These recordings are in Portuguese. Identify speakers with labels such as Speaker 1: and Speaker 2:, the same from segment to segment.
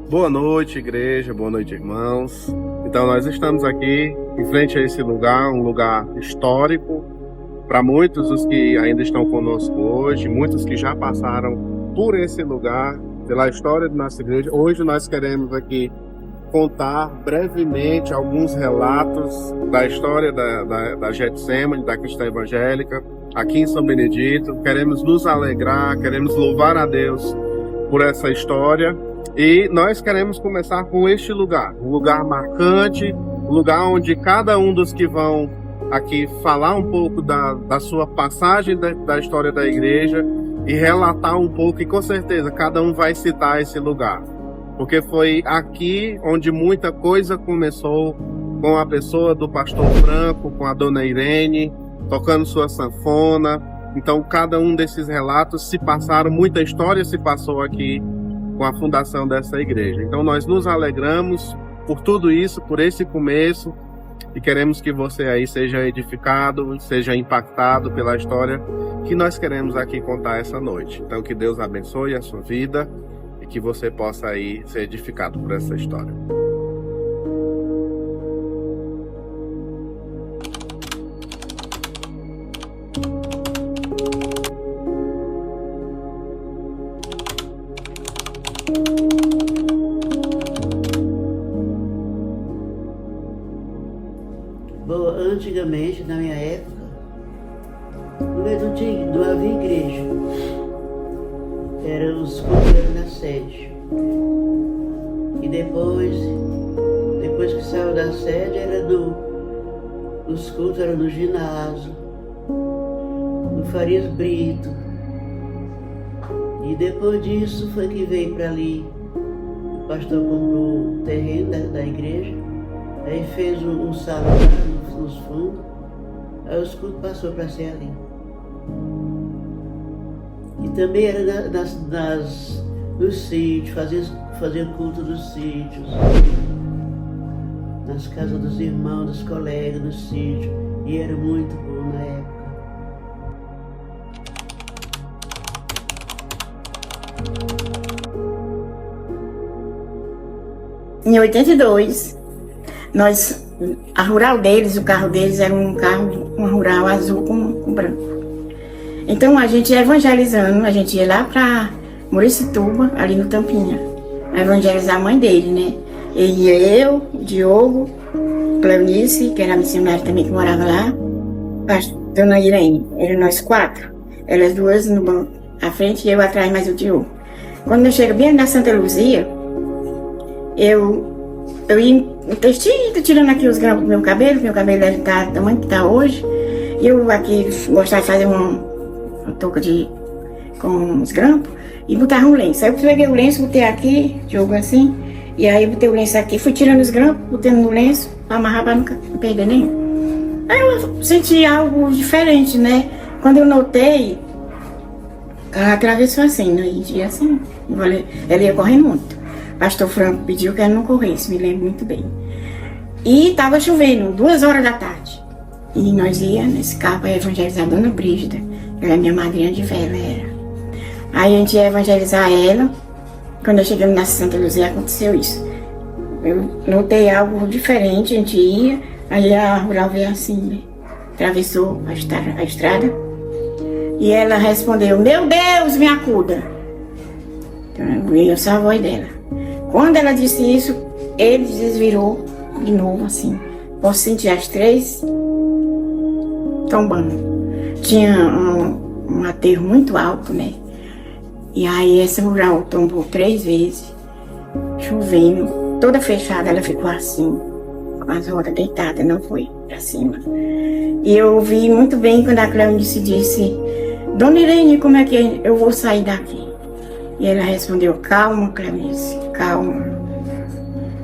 Speaker 1: Boa noite, igreja, boa noite, irmãos. Então, nós estamos aqui em frente a esse lugar, um lugar histórico para muitos dos que ainda estão conosco hoje, muitos que já passaram por esse lugar, pela história da nossa igreja. Hoje nós queremos aqui contar brevemente alguns relatos da história da Getsemane, da Cristã Evangélica, aqui em São Benedito. Queremos nos alegrar, queremos louvar a Deus por essa história. E nós queremos começar com este lugar, um lugar marcante, um lugar onde cada um dos que vão aqui falar um pouco da sua passagem da história da igreja e relatar um pouco, e com certeza cada um vai citar esse lugar. Porque foi aqui onde muita coisa começou, com a pessoa do pastor Franco, com a dona Irene, tocando sua sanfona. Então cada um desses relatos se passaram, muita história se passou aqui com a fundação dessa igreja. Então nós nos alegramos por tudo isso, por esse começo, e queremos que você aí seja edificado, seja impactado pela história que nós queremos aqui contar essa noite. Então que Deus abençoe a sua vida e que você possa aí ser edificado por essa história.
Speaker 2: Bom, antigamente, na minha época, não havia igreja. Eram os cultos na sede. E depois que saiu da sede, os cultos eram no ginásio, no Farias Brito. E depois disso foi que veio para ali. O pastor comprou o terreno da igreja, aí fez um salão lá nos fundos, aí os cultos passou para ser ali. E também era nos sítios, fazer culto nos sítios, nas casas dos irmãos, dos colegas, nos sítios, e era muito bom na época.
Speaker 3: Em 82, a rural deles, o carro deles era uma rural azul com branco. Então a gente ia evangelizando, a gente ia lá para Muricituba, ali no Tampinha, evangelizar a mãe dele, né? E ia eu, Diogo, Cleonice, que era missionária também que morava lá, a dona Irene, eram nós 4, elas 2 no banco à frente e eu atrás, mais o Diogo. Quando eu chego bem na Santa Luzia, eu ia tirando aqui os grampos do meu cabelo tá do tamanho que tá hoje, e eu aqui gostava de fazer uma touca com os grampos e botava um lenço. Aí eu peguei o lenço, botei aqui, jogo assim, e aí botei o lenço aqui, fui tirando os grampos, botando no lenço, pra amarrar pra não perder nenhum. Aí eu senti algo diferente, né? Quando eu notei, ela atravessou assim, né? E assim, ela ia correndo muito. Pastor Franco pediu que ela não corresse, me lembro muito bem. E estava chovendo, 2 horas da tarde. E nós ia nesse carro para evangelizar a dona Brígida, que era minha madrinha de vela, era. Aí a gente ia evangelizar ela. Quando eu cheguei na Santa Luzia, aconteceu isso. Eu notei algo diferente, a gente ia, aí a rural veio assim, né? Atravessou a estrada. E ela respondeu: "Meu Deus, me acuda!" Então eu ouvi só a voz dela. Quando ela disse isso, ele desvirou de novo, assim. Posso sentir as 3 tombando. Tinha um aterro muito alto, né? E aí essa rural tombou 3 vezes, chovendo, toda fechada, ela ficou assim, com as rodas deitadas, não foi pra cima. E eu ouvi muito bem quando a Cleonice disse: "Dona Irene, como é que eu vou sair daqui?" E ela respondeu: "Calma, Cleonice, calma."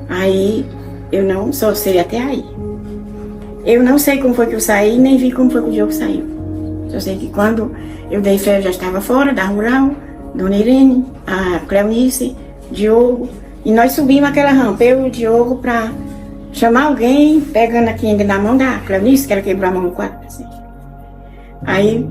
Speaker 3: Aí eu não só sei até aí. Eu não sei como foi que eu saí, nem vi como foi que o Diogo saiu. Só sei que quando eu dei fé, eu já estava fora da rural, dona Irene, a Cleonice, Diogo, e nós subimos aquela rampa, eu e o Diogo, para chamar alguém, pegando aqui ainda na mão da Cleonice, que ela quebrou a mão no quadro, assim. Aí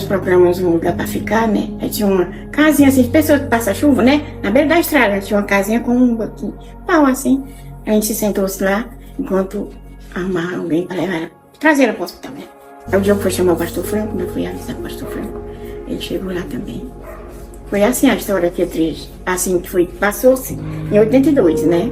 Speaker 3: procuramos um lugar para ficar, né? Aí tinha uma casinha assim, de pessoas que passam chuva, né? Na beira da estrada, tinha uma casinha com um banquinho de pau assim. A gente se sentou-se lá, enquanto arrumava alguém para levar ela, trazer ela para o hospital, né? Aí o dia que foi chamar o pastor Franco, eu fui avisar o pastor Franco. Ele chegou lá também. Foi assim a história que é triste. Assim que foi, passou-se em 82, né?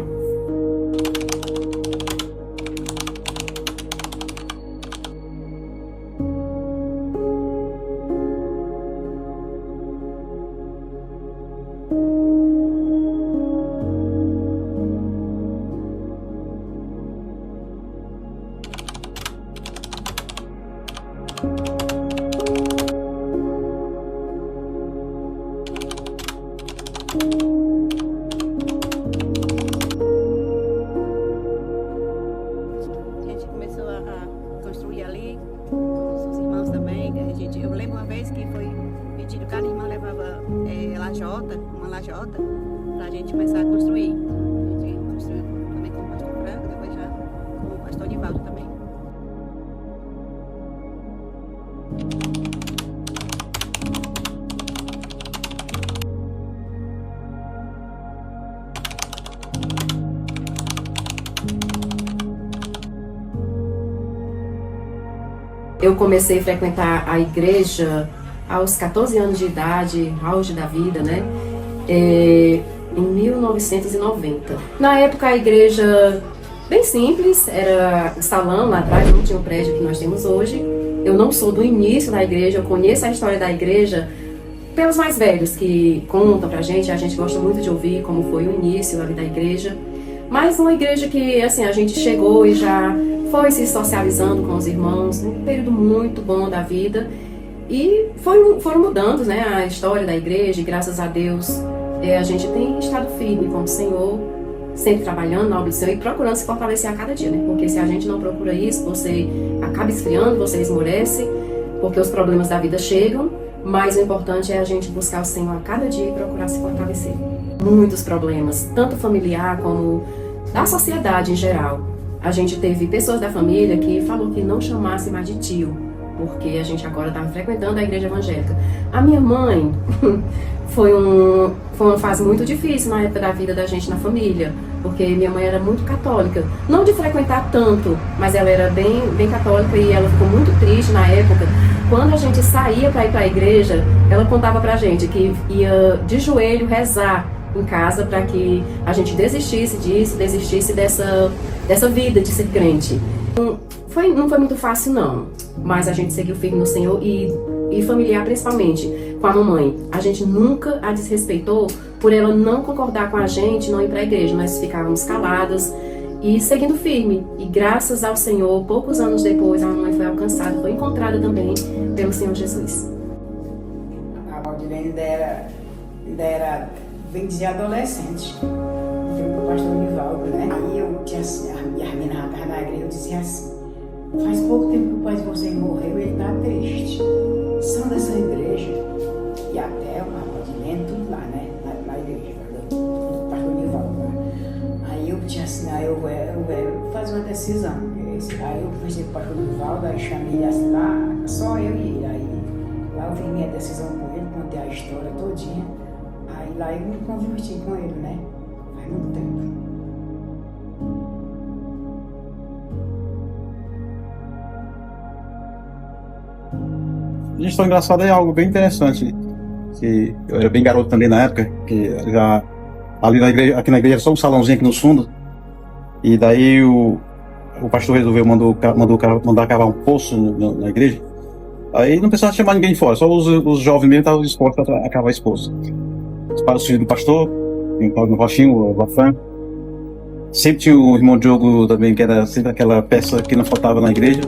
Speaker 4: A gente começou a construir ali, com os irmãos também. Eu lembro uma vez que foi pedido, cada irmã levava uma lajota, para a gente começar a construir. A gente construiu também com o pastor Franco, depois já com o pastor Nivaldo também.
Speaker 5: Eu comecei a frequentar a igreja aos 14 anos de idade, auge da vida, né? Em 1990. Na época a igreja, bem simples, era um salão lá atrás, não tinha o prédio que nós temos hoje. Eu não sou do início da igreja, eu conheço a história da igreja pelos mais velhos que contam pra gente, a gente gosta muito de ouvir como foi o início ali da igreja. Mas uma igreja que, assim, a gente chegou e já foi se socializando com os irmãos, um período muito bom da vida. E foram mudando, né, a história da igreja, e graças a Deus a gente tem estado firme com o Senhor, sempre trabalhando na obra do Senhor e procurando se fortalecer a cada dia, né? Porque se a gente não procura isso, você acaba esfriando, você esmorece, porque os problemas da vida chegam, mas o importante é a gente buscar o Senhor a cada dia e procurar se fortalecer. Muitos problemas, tanto familiar como da sociedade em geral. A gente teve pessoas da família que falou que não chamasse mais de tio, porque a gente agora estava frequentando a igreja evangélica. A minha mãe foi uma fase muito difícil na época da vida da gente na família, porque minha mãe era muito católica, não de frequentar tanto, mas ela era bem católica e ela ficou muito triste na época. Quando a gente saía para ir para a igreja, ela contava pra gente que ia de joelho rezar em casa para que a gente desistisse disso, desistisse dessa vida de ser crente. Não foi muito fácil não, mas a gente seguiu firme no Senhor e familiar principalmente com a mamãe. A gente nunca a desrespeitou por ela não concordar com a gente, não ir para a igreja. Nós ficávamos caladas e seguindo firme. E graças ao Senhor, poucos anos depois, a mamãe foi alcançada, foi encontrada também pelo Senhor Jesus.
Speaker 6: A Valdilene ainda era bem dizer adolescente. Foi pro pastor Nivaldo, né? Aí eu tinha assim, a menina rapaz na igreja, eu dizia assim: faz pouco tempo que o pai de vocês morreu e ele tá triste. São dessa igreja. E até o Valdilene, tudo lá, né? Na igreja, do pastor Nivaldo. Né? Aí eu tinha assim, aí eu vou fazer uma decisão. Aí eu fui dizer pro pastor Nivaldo, aí chamei ele assim lá, só eu e ele. Aí lá eu vi minha decisão com ele, contei a história todinha. Aí lá eu me converti com ele, né? Faz muito tempo.
Speaker 7: A história engraçada é algo bem interessante, que eu era bem garoto também na época, que já ali na igreja, aqui na igreja era só um salãozinho aqui no fundo, e daí o pastor resolveu mandar cavar um poço na igreja. Aí não precisava chamar ninguém de fora, só os jovens mesmo estavam dispostos a cavar esse poço. Para os filhos do pastor, o Rochinho, o Bafan. Sempre tinha o irmão Diogo também, que era sempre aquela peça que não faltava na igreja.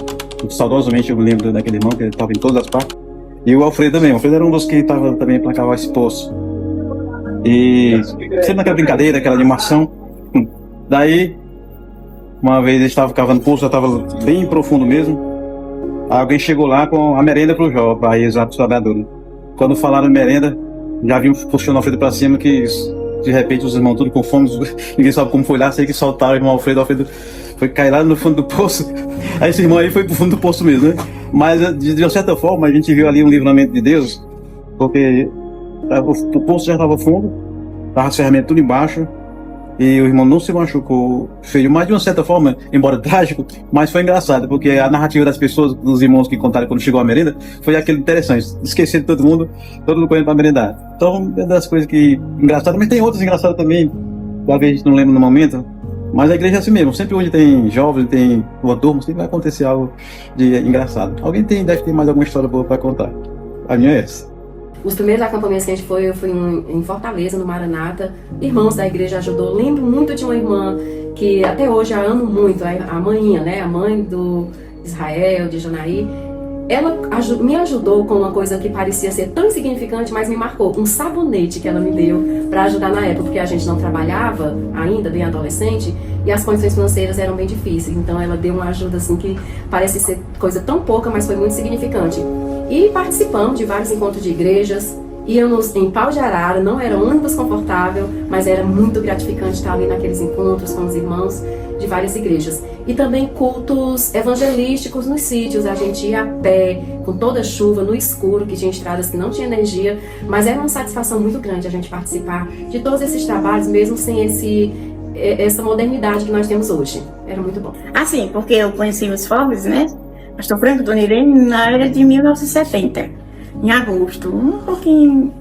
Speaker 7: Saudosamente eu me lembro daquele irmão, que ele estava em todas as partes. E o Alfredo também. O Alfredo era um dos que estava também para cavar esse poço. E sempre naquela brincadeira, aquela animação. Daí, uma vez eles estavam cavando poço, já estava bem profundo mesmo. Aí alguém chegou lá com a merenda para o jovem, para ir para os trabalhadores. Quando falaram merenda, já vi puxando o Alfredo para cima, que de repente os irmãos tudo com fome, ninguém sabe como foi lá, sei que soltaram o irmão Alfredo foi cair lá no fundo do poço. Aí esse irmão aí foi pro fundo do poço mesmo, né? Mas, de uma certa forma, a gente viu ali um livramento de Deus, porque o poço já estava fundo, estava as ferramentas tudo embaixo, e o irmão não se machucou feio, mas de uma certa forma, embora trágico, mas foi engraçado, porque a narrativa das pessoas, dos irmãos que contaram quando chegou a merenda, foi aquele interessante, esquecer de todo mundo correndo para merendar. Então, é das coisas que engraçadas, mas tem outras engraçadas também, talvez a gente não lembra no momento, mas a igreja é assim mesmo, sempre onde tem jovens, tem uma turma, sempre vai acontecer algo de engraçado. Alguém deve ter mais alguma história boa para contar. A minha é essa.
Speaker 5: Os primeiros acampamentos que a gente foi, eu fui em Fortaleza, no Maranata. Irmãos da igreja ajudou. Lembro muito de uma irmã que até hoje a amo muito, a Maninha, né? A mãe do Israel, de Janaí. Ela me ajudou com uma coisa que parecia ser tão insignificante, mas me marcou. Um sabonete que ela me deu para ajudar na época, porque a gente não trabalhava ainda, bem adolescente, e as condições financeiras eram bem difíceis. Então ela deu uma ajuda assim que parece ser coisa tão pouca, mas foi muito significante. E participamos de vários encontros de igrejas. Íamos em Pau de Arara, não era ônibus confortável, mas era muito gratificante estar ali naqueles encontros com os irmãos de várias igrejas. E também cultos evangelísticos nos sítios, a gente ia a pé, com toda chuva, no escuro, que tinha estradas que não tinha energia, mas era uma satisfação muito grande a gente participar de todos esses trabalhos, mesmo sem essa modernidade que nós temos hoje. Era muito bom.
Speaker 3: Assim, porque eu conheci os fogos, né? Pastor Franco, Dona Irene, na era de 1970, em agosto, um pouquinho,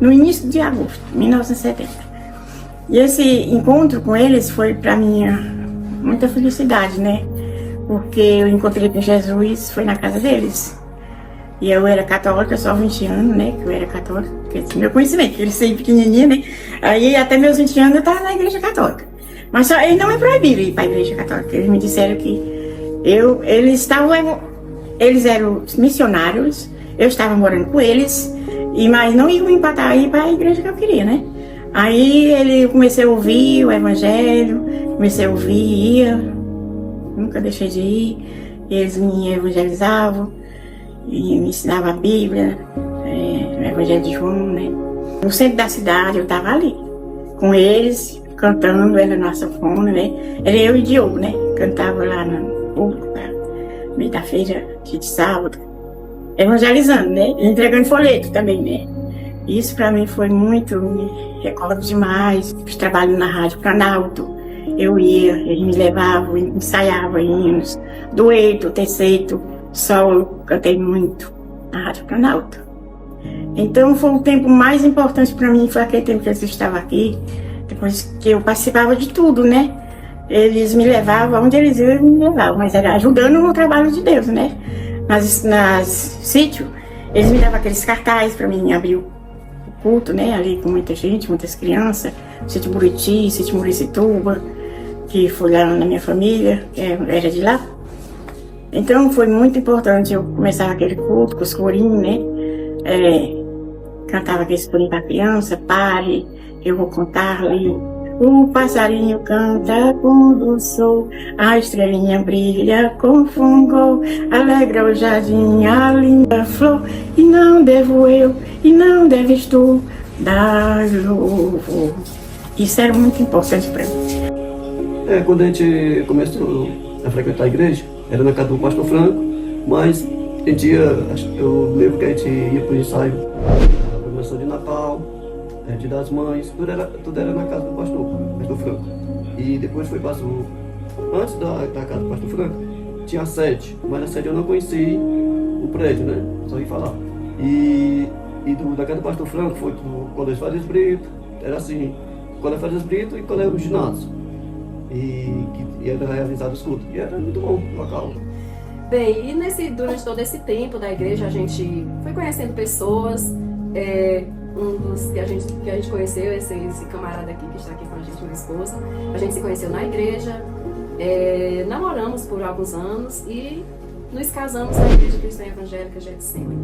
Speaker 3: no início de agosto, 1970. E esse encontro com eles foi para mim muita felicidade, né? Porque eu encontrei com Jesus, foi na casa deles. E eu era católica, só 20 anos, né? Que eu era católica, porque meu conhecimento, que eles sempre pequenininha, né? Aí até meus 20 anos eu estava na igreja católica. Mas só, eles não me proibiram ir para a igreja católica. Eles me disseram que eles eram missionários, eu estava morando com eles, mas não iam empatar aí para a igreja que eu queria, né? Aí eu comecei a ouvir o evangelho, comecei a ouvir, ia, nunca deixei de ir, eles me evangelizavam, e me ensinavam a Bíblia, o evangelho de João, né? No centro da cidade eu estava ali, com eles, cantando, era nossa fome, né? Era eu e Diogo, né? Cantava lá no público, no meio da feira de sábado, evangelizando, né? Entregando folheto também, né? Isso para mim foi muito, me recordo demais. Fiz trabalho na Rádio Planalto, eu ia, eles me levavam, ensaiava hinos, dueto, terceito, solo, cantei muito na Rádio Planalto. Então foi o tempo mais importante para mim, foi aquele tempo que eles estavam aqui, depois que eu participava de tudo, né? Eles me levavam, onde eles iam, eles me levavam, mas era ajudando no trabalho de Deus, né? Nas sítios, eles me davam aqueles cartazes para mim abrir o culto, né? Ali com muita gente, muitas crianças, sítio Buriti, sítio Muricituba, que foi lá na minha família, que era de lá. Então foi muito importante eu começar aquele culto com os corinhos, né? Cantava aqueles corinhos para criança, pare, eu vou contar ali. O passarinho canta quando sou, a estrelinha brilha com fungo, alegra o jardim, a linda flor, e não devo eu, e não deves tu, dar louvor. Isso era muito importante para mim.
Speaker 8: Quando a gente começou a frequentar a igreja, era na casa do pastor Franco, mas em dia, eu lembro que a gente ia para o ensaio, a programação de Natal, Dia das Mães, tudo era na casa do pastor Franco. E depois foi passou, antes da casa do pastor Franco, tinha a sede, mas a sede eu não conheci o prédio, né? Só ia falar. E da casa do pastor Franco foi pro Colégio Farias Brito, era assim, Colégio Farias Brito e Colégio Ginásio. E era realizado os cultos, e era muito bom o local.
Speaker 5: Bem, e durante todo esse tempo da igreja a gente foi conhecendo pessoas, um dos que a gente conheceu, esse camarada aqui que está aqui com a gente, minha esposa, a gente se conheceu na igreja, namoramos por alguns anos e nos casamos na Igreja Cristã Evangélica Getsemane.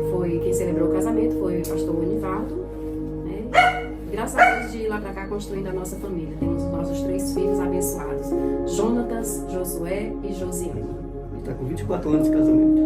Speaker 5: Foi quem celebrou o casamento, foi o pastor Univaldo, né? Graças a Deus, de lá para cá, construindo a nossa família. Temos os nossos 3 filhos abençoados, Jonatas, Josué e Josiane.
Speaker 8: Está com 24 anos de casamento.